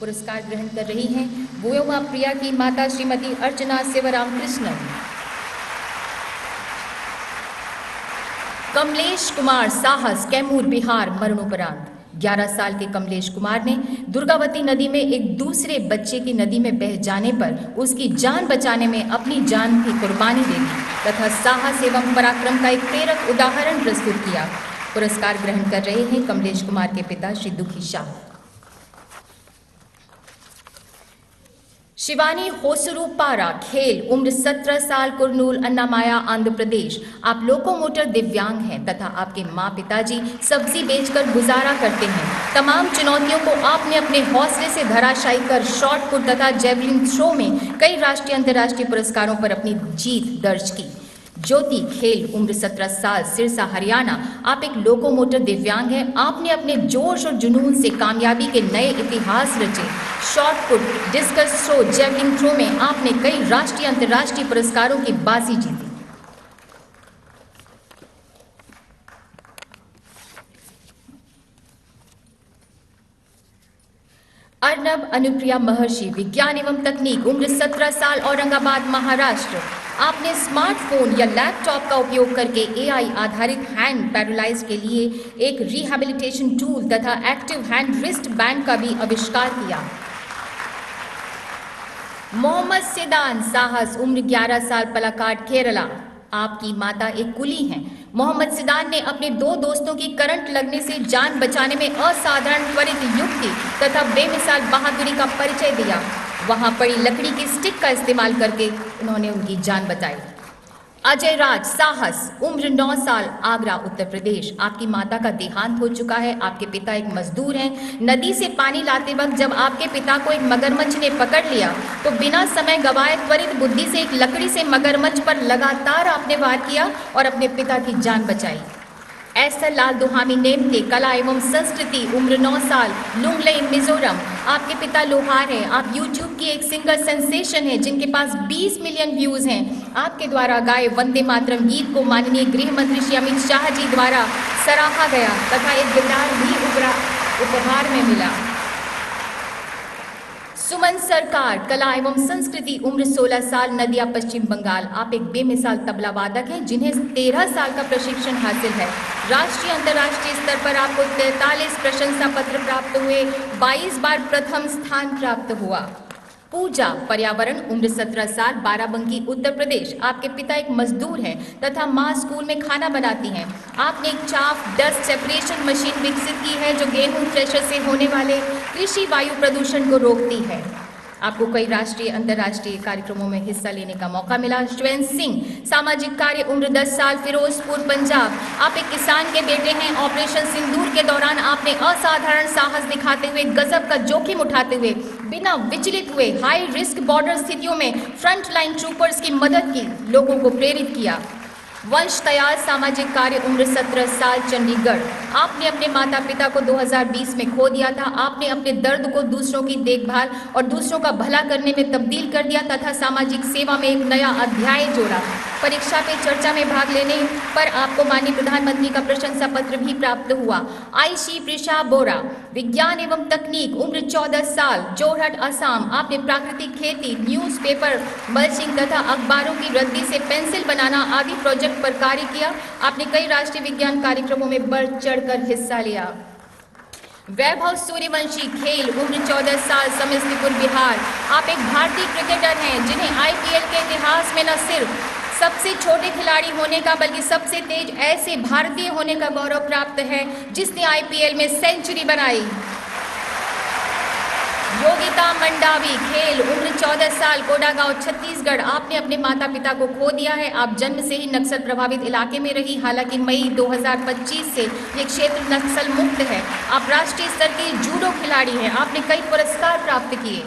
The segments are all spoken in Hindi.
पुरस्कार ग्रहण कर रही हैं वोयोमा प्रिया की माता श्रीमती अर्चना शिवराम कृष्णन। कमलेश कुमार साहस, कैमूर, बिहार, मरणोपरांत। 11 साल के कमलेश कुमार ने दुर्गावती नदी में एक दूसरे बच्चे की नदी में बह जाने पर उसकी जान बचाने में अपनी जान की कुर्बानी दे दी तथा साहस एवं पराक्रम का एक प्रेरक उदाहरण प्रस्तुत किया। पुरस्कार ग्रहण कर रहे हैं कमलेश कुमार के पिता श्री दुखी शाह। शिवानी होसरूपारा, खेल, उम्र 17 साल, कुरनूल, अन्नामाया, आंध्र प्रदेश। आप लोकोमोटर दिव्यांग हैं तथा आपके माँ पिताजी सब्जी बेचकर गुजारा करते हैं। तमाम चुनौतियों को आपने अपने हौसले से धराशायी कर शॉट पुट तथा जेवलिन थ्रो में कई राष्ट्रीय अंतर्राष्ट्रीय पुरस्कारों पर अपनी जीत दर्ज की। ज्योति, खेल, उम्र 17 साल, सिरसा, हरियाणा। आप एक लोकोमोटर दिव्यांग हैं। आपने अपने जोश और जुनून से कामयाबी के नए इतिहास रचे। Shot put, discus throw, javelin throw में आपने कई राष्ट्रीय अंतर्राष्ट्रीय पुरस्कारों की बाजी जीती। अर्नब अनुप्रिया महर्षि, विज्ञान एवं तकनीक, उम्र 17 साल, औरंगाबाद, महाराष्ट्र। आपने स्मार्टफोन या लैपटॉप का उपयोग करके एआई आधारित हैंड पैरालाइज के लिए एक रिहैबिलिटेशन टूल तथा एक्टिव हैंड रिस्ट बैंड का भी आविष्कार किया। मोहम्मद सिदान साहस, उम्र 11 साल, पलाकाड, केरला। आपकी माता एक कुली हैं। मोहम्मद सिदान ने अपने 2 दोस्तों की करंट लगने से जान बचाने में असाधारण त्वरित युक्ति तथा बेमिसाल बहादुरी का परिचय दिया। वहां पड़ी लकड़ी की स्टिक का इस्तेमाल करके उन्होंने उनकी जान बचाई। अजय राज साहस, उम्र 9 साल, आगरा, उत्तर प्रदेश। आपकी माता का देहांत हो चुका है। आपके पिता एक मजदूर हैं। नदी से पानी लाते वक्त जब आपके पिता को एक मगरमच्छ ने पकड़ लिया तो बिना समय गवाए त्वरित बुद्धि से एक लकड़ी से मगरमच्छ पर लगातार आपने वार किया और अपने पिता की जान बचाई। ऐसा लाल दुहामी नेमते, कला एवं संस्कृति, उम्र 9 साल, लुंगलेई, मिजोरम। आपके पिता लोहार हैं। आप यूट्यूब की एक सिंगर सेंसेशन हैं जिनके पास 20 मिलियन व्यूज हैं। आपके द्वारा गाए वंदे मातरम गीत को माननीय गृह मंत्री श्री अमित शाह जी द्वारा सराहा गया तथा एक गिटार भी उपहार में मिला। सुमन सरकार, कला एवं संस्कृति, उम्र 16 साल, नदिया, पश्चिम बंगाल। आप एक बेमिसाल तबला वादक हैं जिन्हें 13 साल का प्रशिक्षण हासिल है। राष्ट्रीय अंतर्राष्ट्रीय स्तर पर आपको 43 प्रशंसा पत्र प्राप्त हुए, 22 बार प्रथम स्थान प्राप्त हुआ। पूजा, पर्यावरण, उम्र 17 साल, बाराबंकी, उत्तर प्रदेश। आपके पिता एक मजदूर हैं तथा माँ स्कूल में खाना बनाती हैं। आपने एक चाफ डस्ट सेपरेशन मशीन विकसित की है जो गेहूं थ्रेशर से होने वाले कृषि वायु प्रदूषण को रोकती है। आपको कई राष्ट्रीय अंतर्राष्ट्रीय कार्यक्रमों में हिस्सा लेने का मौका मिला। श्वेन सिंह, सामाजिक कार्य, उम्र 10 साल, फिरोजपुर, पंजाब। आप एक किसान के बेटे हैं। ऑपरेशन सिंदूर के दौरान आपने असाधारण साहस दिखाते हुए, गजब का जोखिम उठाते हुए, बिना विचलित हुए हाई रिस्क बॉर्डर स्थितियों में फ्रंट लाइन ट्रूपर्स की मदद की, लोगों को प्रेरित किया। वंश तयाल, सामाजिक कार्य, उम्र 17 साल, चंडीगढ़। आपने अपने माता पिता को 2020 में खो दिया था। आपने अपने दर्द को दूसरों की देखभाल और दूसरों का भला करने में तब्दील कर दिया तथा सामाजिक सेवा में एक नया अध्याय जोड़ा। परीक्षा पे चर्चा में भाग लेने पर आपको माननीय प्रधानमंत्री का प्रशंसा पत्र भी प्राप्त हुआ। आयशी प्रिशा बोरा, विज्ञान एवं तकनीक, उम्र 14 साल, जोरहट, असम। आपने प्राकृतिक खेती, न्यूज़पेपर मल्चिंग तथा अखबारों की रद्दी से पेंसिल बनाना आदि प्रोजेक्ट पर कार्य किया। आपने कई राष्ट्रीय विज्ञान कार्यक्रमों में बढ़ चढ़कर हिस्सा लिया। वैभव सूर्यवंशी, खेल, उम्र 14 साल, समस्तीपुर, बिहार। आप एक भारतीय क्रिकेटर हैं जिन्हें आईपीएल के इतिहास में न सिर्फ सबसे छोटे खिलाड़ी होने का बल्कि सबसे तेज ऐसे भारतीय होने का गौरव प्राप्त है जिसने आईपीएल में सेंचुरी बनाई। योगिता मंडावी, खेल, उम्र 14 साल, कोडागांव, छत्तीसगढ़। आपने अपने माता पिता को खो दिया है। आप जन्म से ही नक्सल प्रभावित इलाके में रही, हालांकि मई 2025 से ये क्षेत्र नक्सल मुक्त है। आप राष्ट्रीय स्तर के जूडो खिलाड़ी हैं। आपने कई पुरस्कार प्राप्त किए।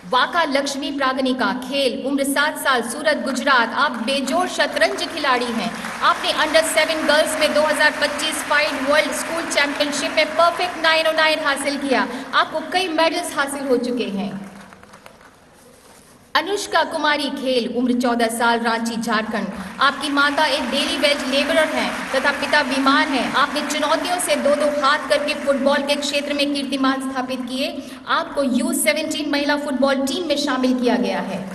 वाका लक्ष्मी प्रागनिका, खेल, उम्र 7 साल, सूरत, गुजरात। आप बेजोड़ शतरंज खिलाड़ी हैं। आपने अंडर 7 गर्ल्स में 2025 फाइड वर्ल्ड स्कूल चैंपियनशिप में परफेक्ट 909 हासिल किया। आपको कई मेडल्स हासिल हो चुके हैं। अनुष्का कुमारी खेल, उम्र 14 साल, रांची, झारखंड। आपकी माता एक डेली वेज लेबरर हैं तथा पिता बीमार हैं। आपने चुनौतियों से दो हाथ करके फुटबॉल के क्षेत्र में कीर्तिमान स्थापित किए। आपको U17 महिला फुटबॉल टीम में शामिल किया गया है।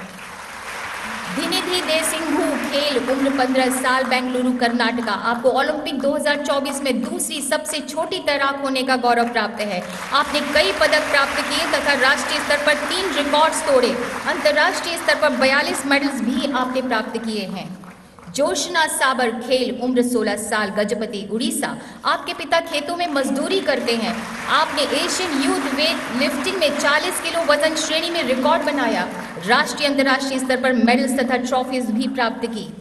धिनिधि देसिंघु खेल, उम्र 15 साल, बेंगलुरु, कर्नाटका। आपको ओलंपिक 2024 में दूसरी सबसे छोटी तैराक होने का गौरव प्राप्त है। आपने कई पदक प्राप्त किए तथा राष्ट्रीय स्तर पर 3 रिकॉर्ड्स तोड़े। अंतर्राष्ट्रीय स्तर पर 42 मेडल्स भी आपने प्राप्त किए हैं। जोशना साबर खेल, उम्र 16 साल, गजपति, उड़ीसा। आपके पिता खेतों में मजदूरी करते हैं। आपने एशियन यूथ वेट लिफ्टिंग में 40 किलो वजन श्रेणी में रिकॉर्ड बनाया। राष्ट्रीय अंतर्राष्ट्रीय स्तर पर मेडल्स तथा ट्रॉफीज भी प्राप्त की।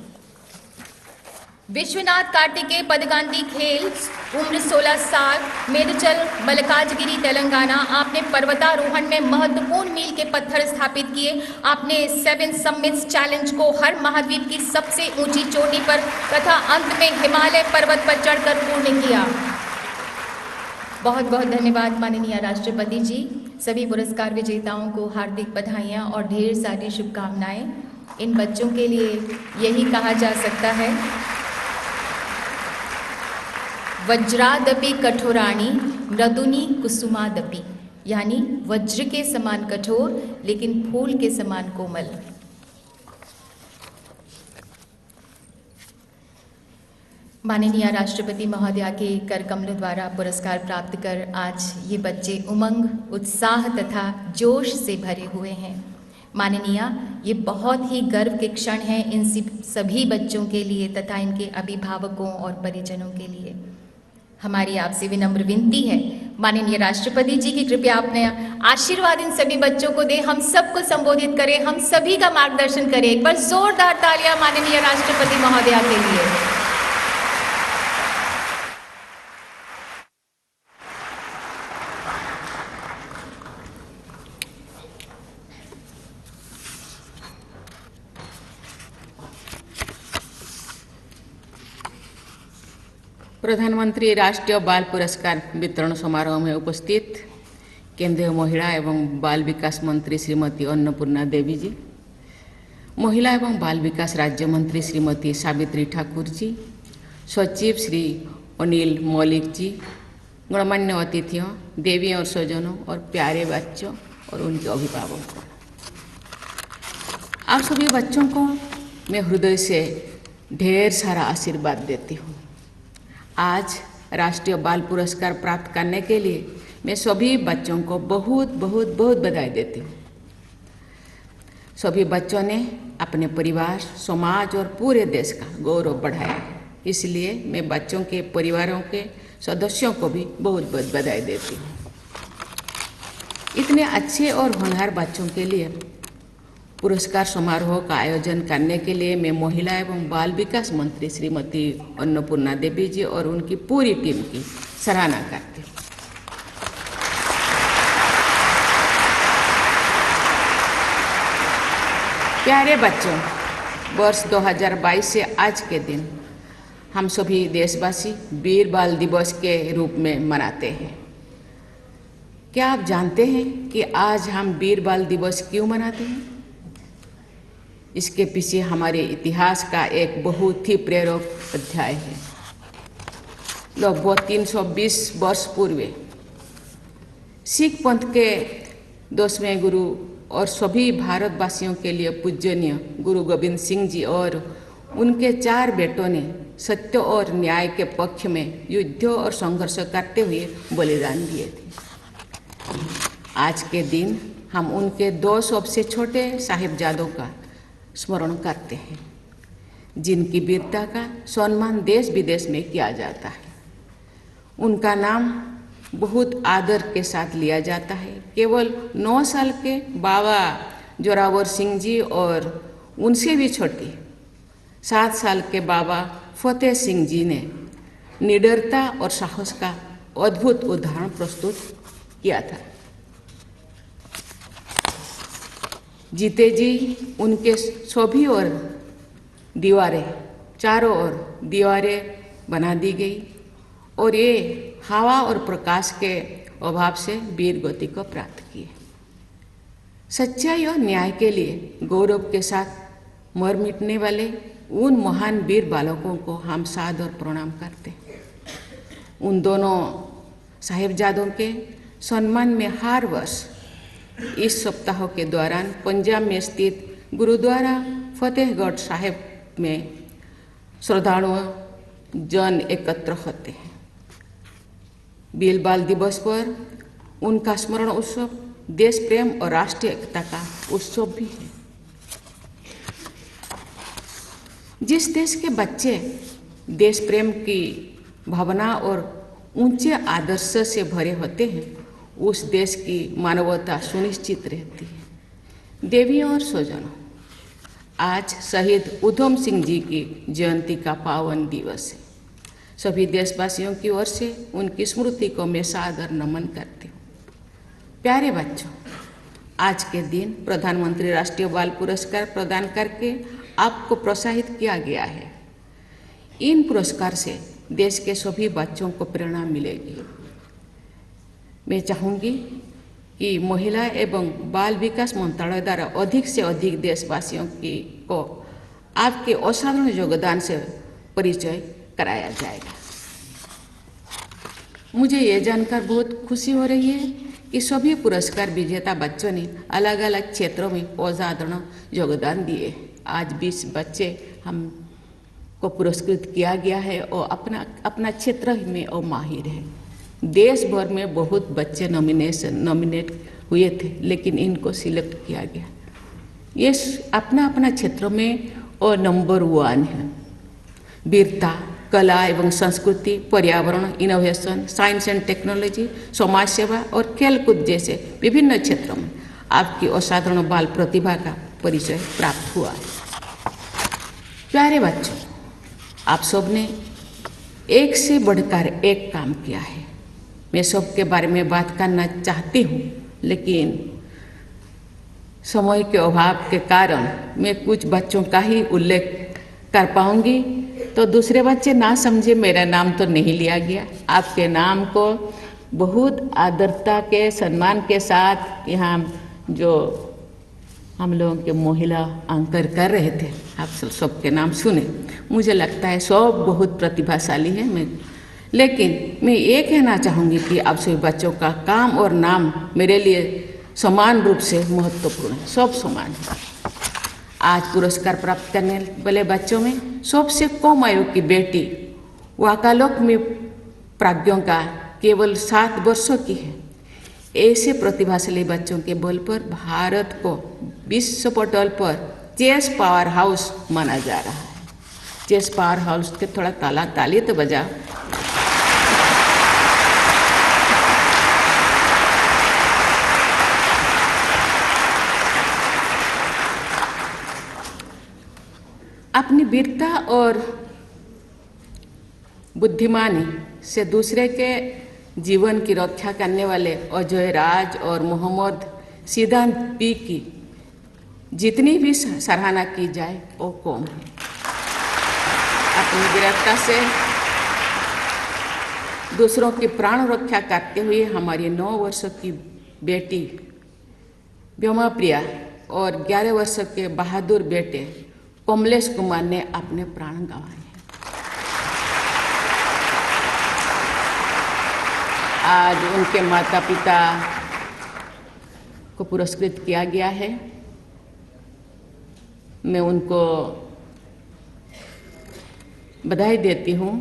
विश्वनाथ कार्तिकेय पदगांधी खेल, उम्र 16 साल, मेडचल, मल्काजगिरी, तेलंगाना। आपने पर्वतारोहण में महत्वपूर्ण मील के पत्थर स्थापित किए। आपने 7 समिट्स चैलेंज को हर महाद्वीप की सबसे ऊंची चोटी पर तथा अंत में हिमालय पर्वत पर चढ़कर पूर्ण किया। बहुत बहुत धन्यवाद माननीय राष्ट्रपति जी। सभी पुरस्कार विजेताओं को हार्दिक बधाइयाँ और ढेर सारी शुभकामनाएं। इन बच्चों के लिए यही कहा जा सकता है, वज्रादपि कठोराणि मृदुनि कुसुमादपि, यानी वज्र के समान कठोर लेकिन फूल के समान कोमल। माननीय राष्ट्रपति महोदया के कर कमलों द्वारा पुरस्कार प्राप्त कर आज ये बच्चे उमंग, उत्साह तथा जोश से भरे हुए हैं। माननीय, ये बहुत ही गर्व के क्षण हैं इन सभी बच्चों के लिए तथा इनके अभिभावकों और परिजनों के लिए। हमारी आपसे विनम्र विनती है माननीय राष्ट्रपति जी की कृपया अपने आशीर्वाद इन सभी बच्चों को दें, हम सबको संबोधित करें, हम सभी का मार्गदर्शन करें। एक बार जोरदार तालियां माननीय राष्ट्रपति महोदया के लिए। प्रधानमंत्री राष्ट्रीय बाल पुरस्कार वितरण समारोह में उपस्थित केंद्रीय महिला एवं बाल विकास मंत्री श्रीमती अन्नपूर्णा देवी जी, महिला एवं बाल विकास राज्य मंत्री श्रीमती सावित्री ठाकुर जी, सचिव श्री अनिल मौलिक जी, गणमान्य अतिथियों, देवी और स्वजनों और प्यारे बच्चों और उनके अभिभावकों, आप सभी बच्चों को मैं हृदय से ढेर सारा आशीर्वाद देती हूँ। आज राष्ट्रीय बाल पुरस्कार प्राप्त करने के लिए मैं सभी बच्चों को बहुत बहुत बहुत बधाई देती हूँ। सभी बच्चों ने अपने परिवार, समाज और पूरे देश का गौरव बढ़ाया है, इसलिए मैं बच्चों के परिवारों के सदस्यों को भी बहुत बहुत बधाई देती हूँ। इतने अच्छे और होनहार बच्चों के लिए पुरस्कार समारोह का आयोजन करने के लिए मैं महिला एवं बाल विकास मंत्री श्रीमती अन्नपूर्णा देवी जी और उनकी पूरी टीम की सराहना करती हूँ। प्यारे बच्चों, वर्ष 2022 से आज के दिन हम सभी देशवासी वीर बाल दिवस के रूप में मनाते हैं। क्या आप जानते हैं कि आज हम वीर बाल दिवस क्यों मनाते हैं? इसके पीछे हमारे इतिहास का एक बहुत ही प्रेरक अध्याय है। लगभग 320 वर्ष पूर्व सिख पंथ के 10वें गुरु और सभी भारतवासियों के लिए पूजनीय गुरु गोविंद सिंह जी और उनके 4 बेटों ने सत्य और न्याय के पक्ष में युद्ध और संघर्ष करते हुए बलिदान दिए थे। आज के दिन हम उनके 2 सबसे छोटे साहिबजादों का स्मरण करते हैं, जिनकी वीरता का सम्मान देश विदेश में किया जाता है। उनका नाम बहुत आदर के साथ लिया जाता है। केवल 9 साल के बाबा जोरावर सिंह जी और उनसे भी छोटी 7 साल के बाबा फतेह सिंह जी ने निडरता और साहस का अद्भुत उदाहरण प्रस्तुत किया था। जीते जी उनके सभी ओर दीवारें, चारों ओर दीवारें बना दी गई और ये हवा और प्रकाश के अभाव से वीर गति को प्राप्त किए। सच्चाई और न्याय के लिए गौरव के साथ मर मिटने वाले उन महान वीर बालकों को हम सादर प्रणाम करते हैं। उन दोनों साहिबजादों के सम्मान में हर वर्ष इस सप्ताह के दौरान पंजाब में स्थित गुरुद्वारा फतेहगढ़ साहिब में श्रद्धालु जन एकत्र होते हैं। वीर बाल दिवस पर उनका स्मरण उत्सव देश प्रेम और राष्ट्रीय एकता का उत्सव भी है। जिस देश के बच्चे देश प्रेम की भावना और ऊंचे आदर्श से भरे होते हैं, उस देश की मानवता सुनिश्चित रहती है। देवियों और स्वजनों, आज शहीद उधम सिंह जी की जयंती का पावन दिवस है। सभी देशवासियों की ओर से उनकी स्मृति को मैं सादर नमन करती हूँ। प्यारे बच्चों, आज के दिन प्रधानमंत्री राष्ट्रीय बाल पुरस्कार प्रदान करके आपको प्रोत्साहित किया गया है। इन पुरस्कार से देश के सभी बच्चों को प्रेरणा मिलेगी। मैं चाहूँगी कि महिला एवं बाल विकास मंत्रालय द्वारा अधिक से अधिक देशवासियों को आपके असाधारण योगदान से परिचय कराया जाएगा। मुझे ये जानकर बहुत खुशी हो रही है कि सभी पुरस्कार विजेता बच्चों ने अलग अलग क्षेत्रों में असाधारण योगदान दिए। आज 20 बच्चे हमको पुरस्कृत किया गया है और अपना क्षेत्र में और माहिर है। देश भर में बहुत बच्चे नॉमिनेट हुए थे, लेकिन इनको सिलेक्ट किया गया। ये अपना अपना क्षेत्रों में और नंबर 1 है। वीरता, कला एवं संस्कृति, पर्यावरण, इनोवेशन, साइंस एंड टेक्नोलॉजी, समाज सेवा और खेलकूद जैसे विभिन्न क्षेत्रों में आपकी असाधारण बाल प्रतिभा का परिचय प्राप्त हुआ है। प्यारे बच्चों, आप सबने एक से बढ़कर एक काम किया है। मैं सबके बारे में बात करना चाहती हूँ, लेकिन समय के अभाव के कारण मैं कुछ बच्चों का ही उल्लेख कर पाऊंगी, तो दूसरे बच्चे ना समझे मेरा नाम तो नहीं लिया गया। आपके नाम को बहुत आदरता के सम्मान के साथ यहाँ जो हम लोगों के महिला एंकर कर रहे थे, आप सबके नाम सुने। मुझे लगता है सब बहुत प्रतिभाशाली है। लेकिन मैं ये कहना चाहूँगी कि आप सभी बच्चों का काम और नाम मेरे लिए समान रूप से महत्वपूर्ण है, सब समान है। आज पुरस्कार प्राप्त करने वाले बच्चों में सबसे कम आयु की बेटी वाकालोक में प्राज्ञों का केवल 7 वर्षों की है। ऐसे प्रतिभाशाली बच्चों के बल पर भारत को विश्व पटल पर चेस पावर हाउस माना जा रहा है। चेस पावर हाउस के थोड़ा ताली तो बजा। अपनी वीरता और बुद्धिमानी से दूसरे के जीवन की रक्षा करने वाले अजय राज और मोहम्मद सिद्धांत पी की जितनी भी सराहना की जाए वो कम है। अपनी वीरता से दूसरों की प्राण रक्षा करते हुए हमारी 9 वर्षों की बेटी व्योमा प्रिया और 11 वर्षों के बहादुर बेटे कमलेश कुमार ने अपने प्राण गंवाए। आज उनके माता पिता को पुरस्कृत किया गया है। मैं उनको बधाई देती हूँ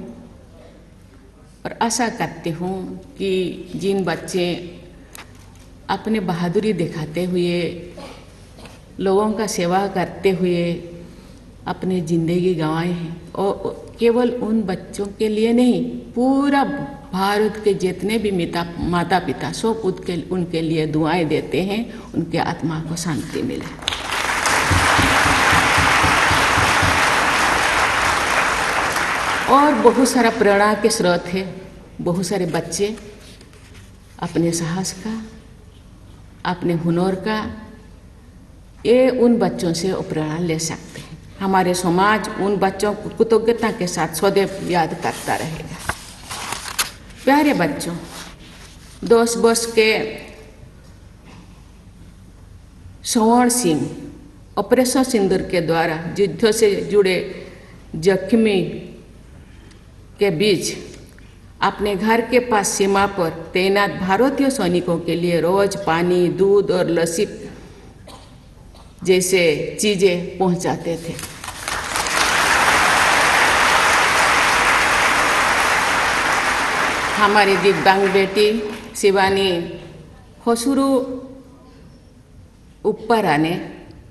और आशा करती हूँ कि जिन बच्चे अपने बहादुरी दिखाते हुए लोगों का सेवा करते हुए अपनी ज़िंदगी गंवाए हैं, और केवल उन बच्चों के लिए नहीं, पूरा भारत के जितने भी माता पिता सब उनके लिए दुआएं देते हैं, उनके आत्मा को शांति मिले। और बहुत सारा प्रेरणा के स्रोत है। बहुत सारे बच्चे अपने साहस का, अपने हुनर का, ये उन बच्चों से प्रेरणा ले सकते हैं। हमारे समाज उन बच्चों को कृतज्ञता के साथ सदैव याद करता रहेगा। प्यारे बच्चों, 10 वर्ष के स्वर्ण सिंह ऑपरेशन सिंदूर के द्वारा युद्ध से जुड़े जख्मी के बीच अपने घर के पास सीमा पर तैनात भारतीय सैनिकों के लिए रोज पानी, दूध और लस्सी जैसे चीजें पहुंचाते थे। हमारी दिव्यांग बेटी शिवानी होसुरु उप्पारा ने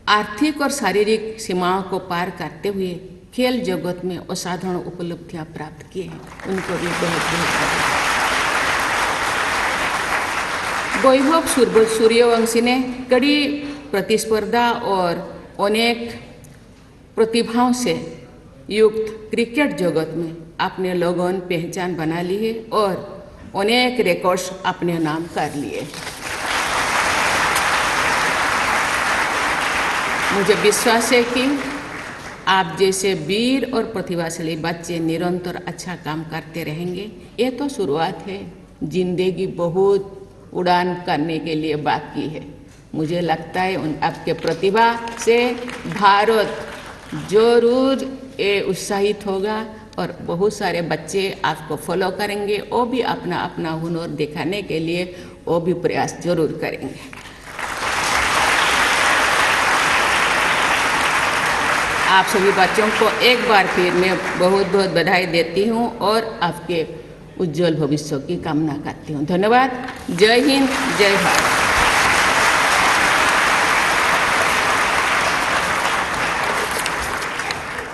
आर्थिक और शारीरिक सीमाओं को पार करते हुए खेल जगत में असाधारण उपलब्धियां प्राप्त की हैं। उनको भी बहुत बहुत वैभव सूर्यवंशी ने कड़ी प्रतिस्पर्धा और अनेक प्रतिभाओं से युक्त क्रिकेट जगत में अपने लोगों पहचान बना ली है और अनेक रिकॉर्ड्स अपने नाम कर लिए। मुझे विश्वास है कि आप जैसे वीर और प्रतिभाशाली बच्चे निरंतर अच्छा काम करते रहेंगे। ये तो शुरुआत है, जिंदगी बहुत उड़ान करने के लिए बाकी है। मुझे लगता है आपके प्रतिभा से भारत जरूर उत्साहित होगा और बहुत सारे बच्चे आपको फॉलो करेंगे। वो भी अपना अपना हुनर दिखाने के लिए वो भी प्रयास जरूर करेंगे। आप सभी बच्चों को एक बार फिर मैं बहुत बहुत बधाई देती हूँ और आपके उज्जवल भविष्य की कामना करती हूँ। धन्यवाद। जय हिंद, जय भारत।